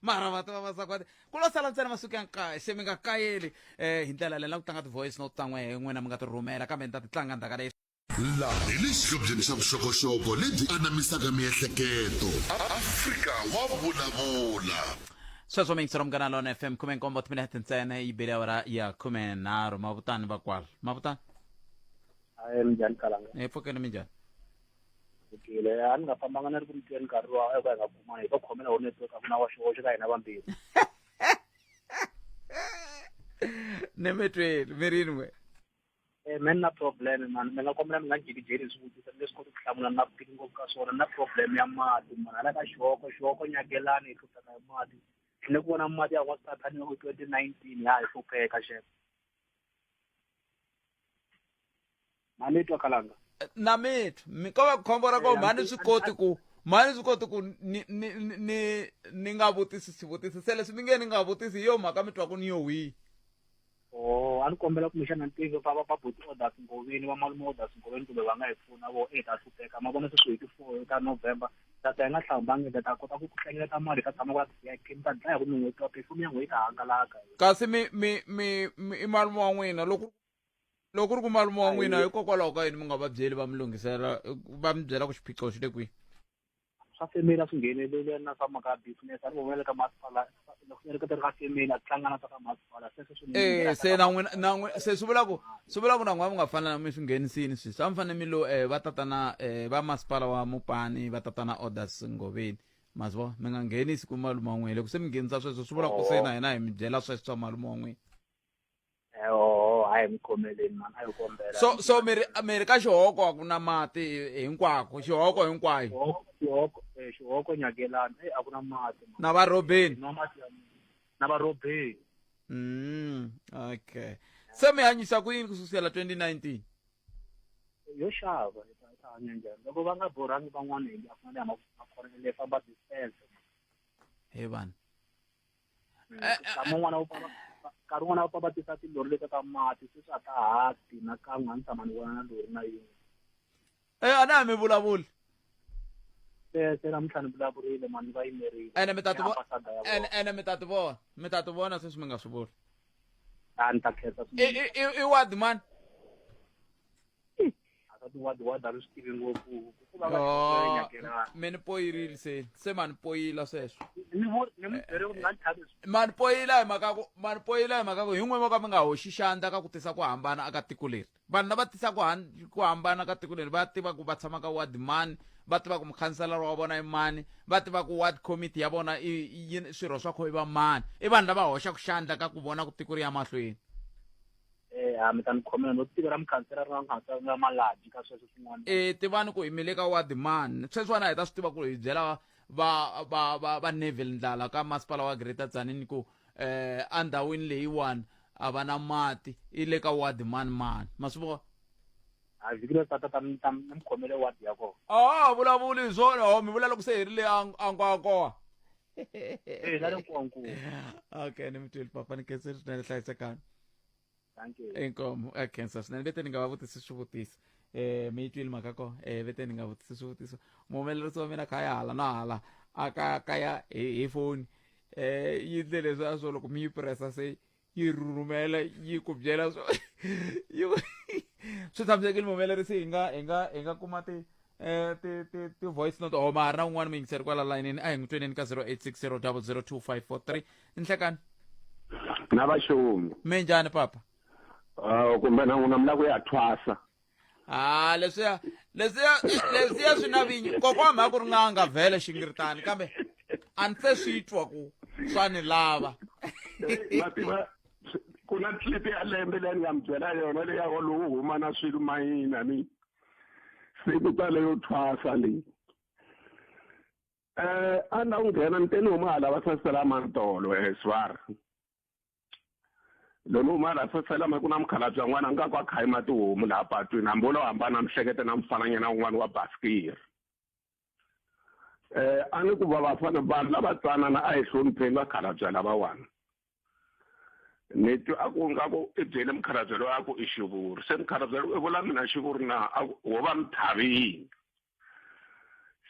mara vatu va masagwati ku lo sala ntsena masiku ya nkaye se mi nga kayeli hi ndlela leyi la ku tlanga ti-voice note ta n'we hi n'wina mi nga ti rhumela kambe ni ta ti tlanga ndzhaka leyi laha hi le xihlobyeni xa vuxokoxoko lebyi anamisaka miehleketo Afrika wa vulavula sweswo mingisero Munghana Lonene FM 17 timinete ntsena yi bile awara ya 13 mavutani vakwala mavutani minjhani Kalanga pfukeni minjhani ukile a ni nga fambanga ni ri ku ntirhweni nkarhi wa eka hi nga kumana hi va khomela wo network a ku na wa xihoxo ka hina vambirhi ni mi tweli mi rini n'we mani na problem man mi nga kombela mi nga jikijeli swivutiso leswi koti ku hlamula na ku tiki ngopfu ka swona na problem ya mati mani hala ka xihoko nyakelani hi hlupheka hi mati tlhele ku vona mati ya n'wasitathani loko 2019 ya hi hlupheka xefe mani twa Kalanga na mithu ko va khombo ra ko mani swi koti ku ni nga vutisi swivutisi se leswi mi nge ni nga vutisi hi yo mhaka mi twa ku ni yo wihi a ni kombela ku mixana ntivo va buti orders Ngobeni va malume orders Ngobeni kumbe va nga hi pfuna vo ta hlupeka ma vona sweswi hi ti 4 ta November data yi nga hlambangi data kota ku hlengeleta mali ka tshama kwa ti ta dlaya ku ni n'hweti wa perfume ya n'hweti hangalaka kasi i malume wa n'wina loko ri ku malume wa n'wina hikokwalaho ka yini mi nga va byeli va mi lunghisela va mi byela ku xiphiqo xi le kwihi swa family a swi ngheneleli na swa mhaka ya business a ni vonela ka masipala loko ni ri ka ka family a tlangana swa ka masipala se na n'wina se swi vula ku na n'wina mi nga fanela mi swi nghenisini swisi a mi fanele mi lo va tatana va masipala wa Mupani va tatana orders Ngobeni ma swi vona mi nga nghenisi ku malume wa n'wina loko se mi nghenisa sweswo swi vula ku se na hina hi mi byela sweswo swa malume wa n'wina hayi mi khomeleni mani a yi kombela so mi ri ka xihoko a ku na mati hinkwako xihoko hinkwayo xihoko nyakelani a ku na mati na varobeni na varobeni okay se mi hanyisa ku yini ku susela 2019 yo xava ta hanya njhani loko va nga borhangi van'wana hi a fanele makhorele famba distance he vanhu n'wana nkarhi wun'wana va pabatisa tilori leti ta mati sweswi a ta hati na kan'we a ni tshama ni vona na lori na yin'we a na ha mi vulavuli se namuntlha ni vulavurile mani va yimerile ene mi ta ti vona sweswi mi nga swi vuli a ni ta khensa i wadi mani wa da risiki ngopfu ku va Oh, nyakela meni poyirile se mani poyila sweswo ni mu bere nga nthabe mani poyila hi mhaka ku hin'we mo ka mi nga hoxi xandla ka ku tisa ku hambana aka tiko leri vanhu lava tisa ku hambana ka tiko leri va tiva ku va tshama ka ward mani va tiva ku mukhanselara wa vona i mani va tiva ku ward committee ya vona swirho swa kho i va mani i vanhu lava hoxaku xandla ka ku vona ku tiko ri ya mahlweni mi ta ni khomela no tivera mukhanselara nga malaji ka sweswo swin'wana tivani ku hi mile ka ward mani sweswiwana hi ta swi tiva ku hi byela va Neville Ndlala ka masipala wa Greater Tzaneen ku andhawini leyiwani a va na mati i le ka ward mani ma swi vona a vikile tata mi khomele ward ya kona vulavuli hi swona mi vula loko se herile ankoakoa la le nkonkulu okay ni mi twile papa ni kenseri swinene hlayisekani thank you inkomo khensa swinene vete ni nga va vutisi swivutiso mi yi twile mhaka ko vete ni nga vutisi swivutiso muhumelerisi wa mina kha ya hala na hala a kaya hi foni yi ndle leswi a swo loko mi yi pressa se yi rhurhumela yi ku byela swo swi tshamisekile muhumelerisi hi nga kuma ti voice note o mara na un'wana muyingiseri kwala layinini a hi n'wi tweneni ka 0860002543 nhlekani na vaxomi mi njhani papa kumbe na n'wina mi la ku ya thwasa leswiya swi na vinyi kokwa mhaka ku ri nga vhele xingiritani kambe a ni se swi twa ku swa ni lava vativa ku na tlipi ya lembe leyi ni nga mi byela yona leyi ya lowu huma na swilo mayina ni siku ta leyo thwasa leyi a na wu nghena ni te ni huma hala va sasela mantolo swari lolo huma hala sasela ma ku na mukhalabye n'wana nga ku a khayima tihomu laha patwini hambi lo hambana mihlekete na mfananyana wun'wana wa basikiri a ni ku va vafana vanhu lava twanana a hi hlonipheni vakhalabye lavawani ni twa a ku nga ku i byele mukhalabye loyi a ku i xivuri se mukhalabye i vula mina xivuri na wo va mithavini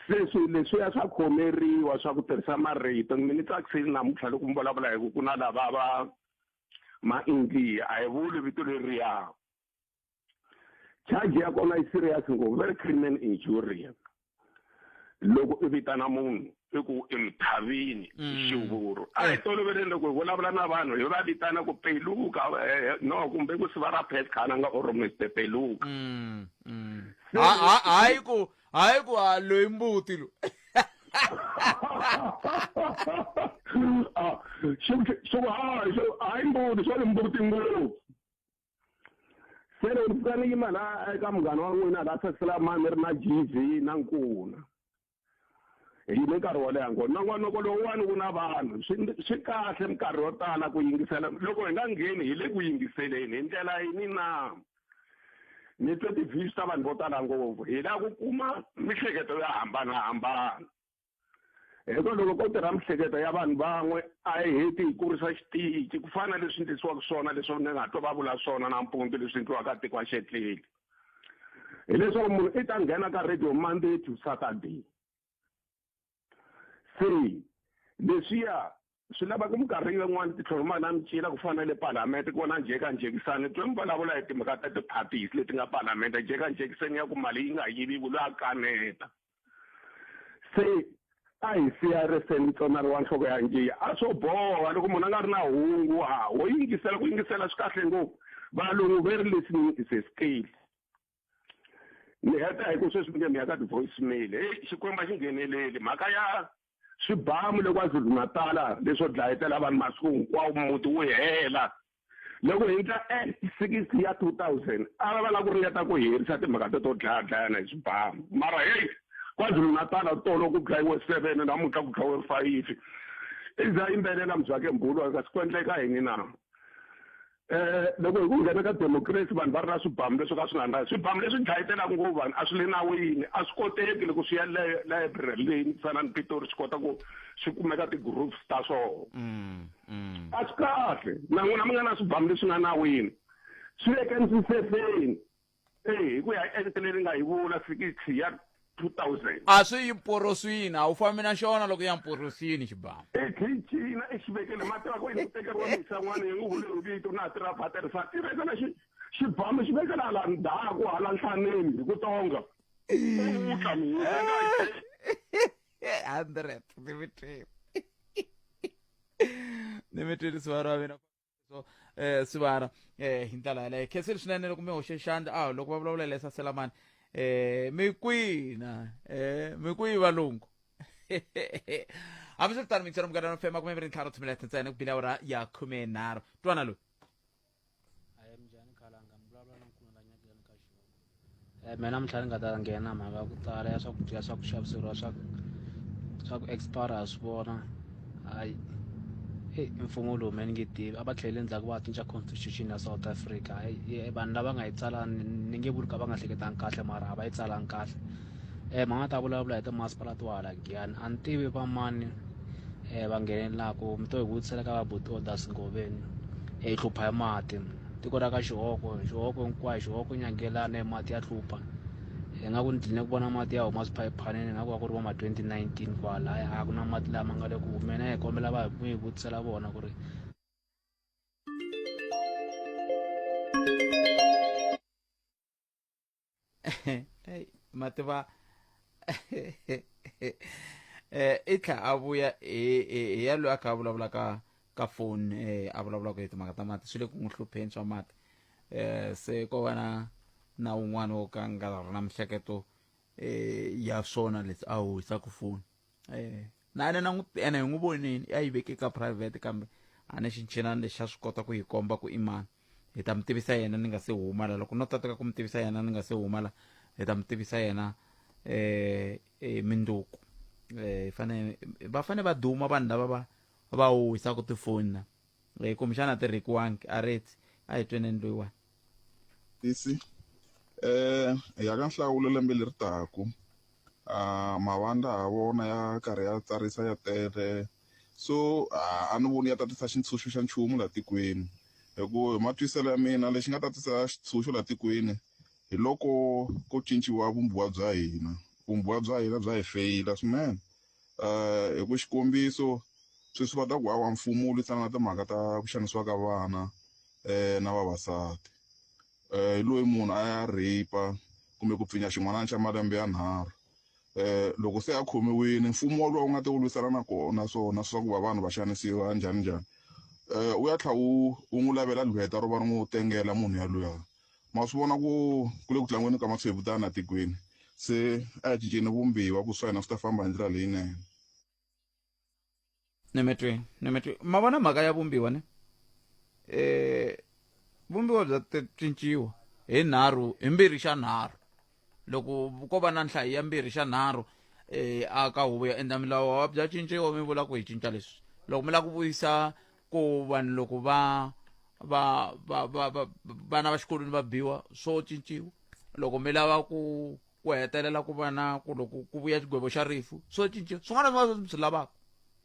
se swilo leswiya swa khomeriwa swa ku tirhisa marito mi ni tsakisile namuntlha loko mi vulavula hi ku ku na lava va ma-India a hi vuli vito leriya charge ya kona i serious ngopfu very criminal injury loko i vitana munhu i ku i mithavini xivuru a hi toloveleni loko hi vulavula na vanhu hi va vitana ku peluka no kumbe ku siva ra pet khana nga or Mr peluka hayi ku loyi mbuti lo hayi mbuti swa le mbuti ngopfu se loko ni fika ni yima la eka munghana wa n'wina la sasela mani ri na GV na nkuna hi le nkarhi wo leha ngona na n'wanoko lowuwani ku na vanhu swi kahle minkarhi yo tala ku yingisela loko hi nga ngheni hi le ku yingiseleni hi ndlela yini na ni twe ti-views ta vanhu vo tala ngopfu hi la ku kuma mihleketo yo hambanahambana hiko loko ko tirha mihleketo ya vanhu van'we a hi heti hi kurisa xitici ku fana leswi ndlisiwaka swona leswi ni nga twa va vula swona nampundzu leswi endliwaka tiko a xetleli hileswaku munhu i ta nghena ka radio Monday to Saturday se leswiya swi lava ku minkarhi yin'wana titlhoroma na micila ku fana le palamende ku vona njhekanjhekisani twe mi vulavula hi timhaka ta ti-parties leti nga palamende njhekanjhekisani ya ku mali yi nga yiviwi loyi a kaneta se a hi siyariseni ntsonari wa nhloko ya njiya a swo boha loko munhu a nga ri na hungu wo yingisela ku yingisela swi kahle ngopfu valungu very listening is a skill ni heta hi ku sweswi mi nge mi ya ka ti-voice mail xikwembu xi ngheneleli mhaka ya swibamu le KwaZulu-Natal leswo dlayetela vanhu masiku hinkwawo muti wu hela loko hi ndla act 6 ya 2000 a va lava ku ringeta ku herisa timhaka to dlayadlayana hi swibamu mara hey KwaZulu-Natal tolo ku dlayiwe 7 namuntlha ku dlayiwe 5 iza yimbelela mbyake mbhulu ka swi endleka yini na loko hi ku nghena ka democracy vanhu va ri na swibamu leswi ka swi nga ri swibamu leswi dlayetelaka ngopfu vanhu a swi le nawini a swi koteki loko swi ya library leyi fana ni Pitori swi kota ku swi kumeka ti-groups ta swona a swi kahle na n'wina mi nga na swibamu leswi nga nawini swi ekenisisefeni hi ku ya act leri nga hi vula 6 ya 2000 a swi yi mporoswini a wu fambi na xona loko ya mporoswini xibamu ecina exivekele mativa ku yini ku tekeriwa misa n'wana hi n'wi vule vito na tirha vatirhisa tirheka na xibamu xi vekela hala ndzhaku hala nhlaneni hi ku tonga utla mina 100 Dimitri Swara wa mina so Swara hi ndlela yaleyo khenseli swinene loko mi hoxe xandla loko va vulavula lesa selamani mi kwina valungu Abisitani mitsara mugana no fema kumembere ntlharo thumelete ntsena ku bila ora ya 13 twana lo mina mtlhari nga ta nghena mhaka ku tala ya swakudya swa ku xaviseriwa swa ku expire swi vona hayi mfumo lowu mina nge tivi a va tlhele endzhaku va cinca constitution ya South Africa vanhu lava nga yi tsala ni nge vuli ka va nga hleketangi kahle mara a va yi tsalangi kahle ma nga ta vulavula hi timasipala to hala giyani a ni tivi va mani va nghenelelaku mi to hi vutisela ka va buti Ike Ngobeni hi hlupha hi mati tiko ra ka xihoko hinkwayo xihoko nyangelana mati ya hlupha hi nga ku ni tlhele ku vona mati ya huma swiphayiphani nga ku va ku ri va ma 2019 kwala a ku na mati lama nga le ku humeni hi kombela va hi vutisela vona ku ri mati va i tlha a vuya hi ya loyi a kha a vulavula ka foni a vulavulaka hi timhaka ta mati swi le ku n'wi hlupheni swa mati se ko va na un'wana wo ka nga ri na mihleketo ya swona leswi a howisaka foni na ene hi n'wi vonini a yi veke ka private kambe a ni xinchinani lexi a swi kota ku hi komba ku i mani hi ta mi tivisa yena ni nga se huma la loko no tateka ku mi tivisa yena ni nga se huma la hi ta mi tivisa yena minduku va fane va duma vanhu lava va howisaka tifoni na kumbexana ti rekiwangi a reti a hi tweneni loyiwani isi ya ka nhlawulo lembe leri taku mavandla ha vona ya karhi ya tsarisa ya tele so a ni voni ya ta tisa xitshunxo xa nchumu laha tikweni hikuva hi matwiselo ya mina lexi nga ta tisa xitshunxo laha tikweni hi loko ko cinciwa vumbiwa bya hina bya hi feyila swinene hi ku xikombiso sweswi va ta ku hava mfumo wu lwisana na timhaka ta ku xanisiwa ka vana na vavasati hi loyi munhu a ya rape kumbe ku pfinya xin'wanana xa malembe yanharhu loko se a khomiwile mfumo wolowo u nga te wu lwisana na kona swona swa ku va vanhu va xanisiwa njhani u ya tlha u n'wi lavela lweta ro va ri n'wi tengela munhu yaloya ma swi vona ku le ku tlangweni ka matshwevutana tikweni se a hi cinceni vumbiwa ku swa hina swi ta famba hi ndlela leyinene nemetweni ma vona mhaka ya vumbiwa ne vumbiwa bya cinciwa hi mbirhi xa nharhu loko ko va na nhlayo ya mbirhi xa nharhu a ka huvo ya endla milawu bya cinciwa mi vula ku hi cinca leswi loko mi lava ku vuyisa ku vanhu loko vana va xikolweni va biwa swo cinciwa loko mi lava ku hetelela ku va na ku loko ku vuya xigwebo xa rifu swo cinciwa swin'wana swi swi lavaka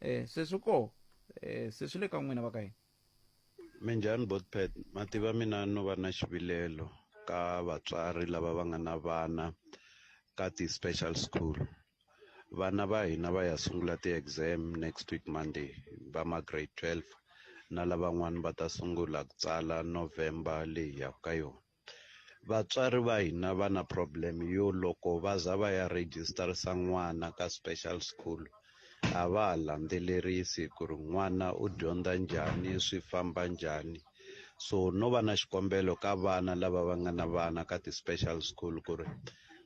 se swi koho se swi le ka n'wina va ka hina minjhani botpet mativa mina no va na xivilelo ka vatswari lava va nga na vana ka ti-special school vana va hina va ya sungula ti-exam next week Monday va ma grade 12 na lavan'wani va ta sungula ku tsala November leyi ya ka yona vatswari va hina va na problem yo loko va za va ya registerisa n'wana ka special school a va ha landzelerisi ku ri n'wana u dyondza njhani swi famba njhani so no va na xikombelo ka vana lava va nga na vana ka ti-special school ku ri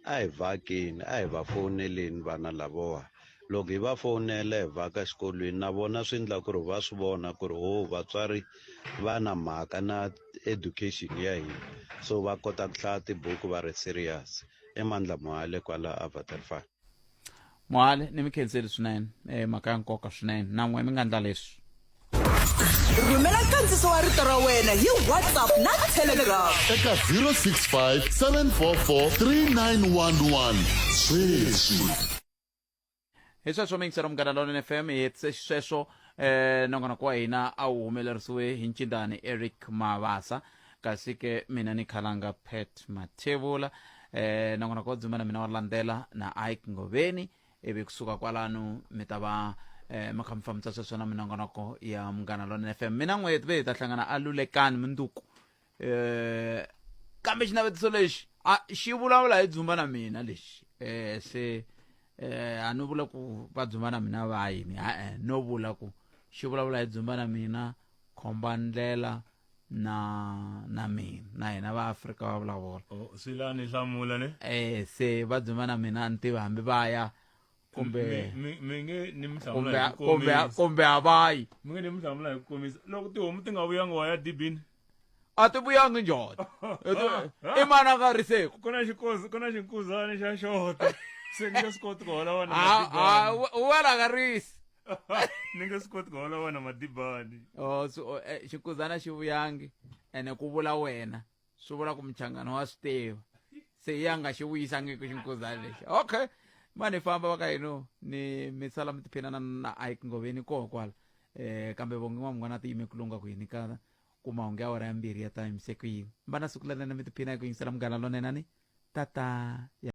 a hi vhakeni a hi va fowuneleni vana lavowa loko hi va fowunela hi vhaka xikolweni na vona swi endla ku ri va swi vona ku ri vatswari va na mhaka na education ya hina so va kota ku hlaya tibuku va ri serious Mandla Mohale kwala Avatar Mohale ni mi khenseli swinene mhaka ya nkoka swinene na n'we mi nga ndla leswi rhumela nkandziso wa rito ra wena hi WhatsApp na Telegram eka 065 744 3911 sweswi hi sweswo mi yingisela Munghana Lonene FM hi hetise sweswo nongonoko wa hina a wu humelerisiwe hi ncindani Eric Mavasa kasi ke mina ni khalanga Pet Mathevula nongonoko wa dzumana mina wa landela na Ike Ngobeni ivi kusuka kwalano mi ta va makhamfamtsa sweswo na minongonoko ya Munghana Lonene FM mina n'we hi ta hlangana a Lulekani Munduku kambe xinavetiso lexi xi vulavula hi dzumba na mina lexi se a no vula ku va dzumba na mina va yini no vula ku xi vulavula hi dzumba na mina khomba ndlela na mina na hina va Afrika Wa Vulavula silani hlamula ne se va dzumba na mina ntivi hambi va ya kumbe avayi mi nge ni mi hlamula hi ku komisa loko tihomu ti nga vuyanga wa ya dibini a ti vuyangi njhoti i mana ka riseko ku na xinkuzana xa xota se ni nge swi koti ku hola wona wela ka risi ni nge swi koti ku hola wona madibani xikuzana xi vuyangi ene ku vula wena swi vula ku muchangano wa swi tiva se ya nga xi vuyisangiku xinkuzana lexi okay mani famba va ka hino ni mi sala mi tiphinana na Ike Ngobeni koho kwala kambe vonge n'wana ti yime ku lunga ku yini ka ku mahungu ya hora ya 2 ya time se ku yini mbana siku lana mi tiphina ku yingisela munghana lonene nani tata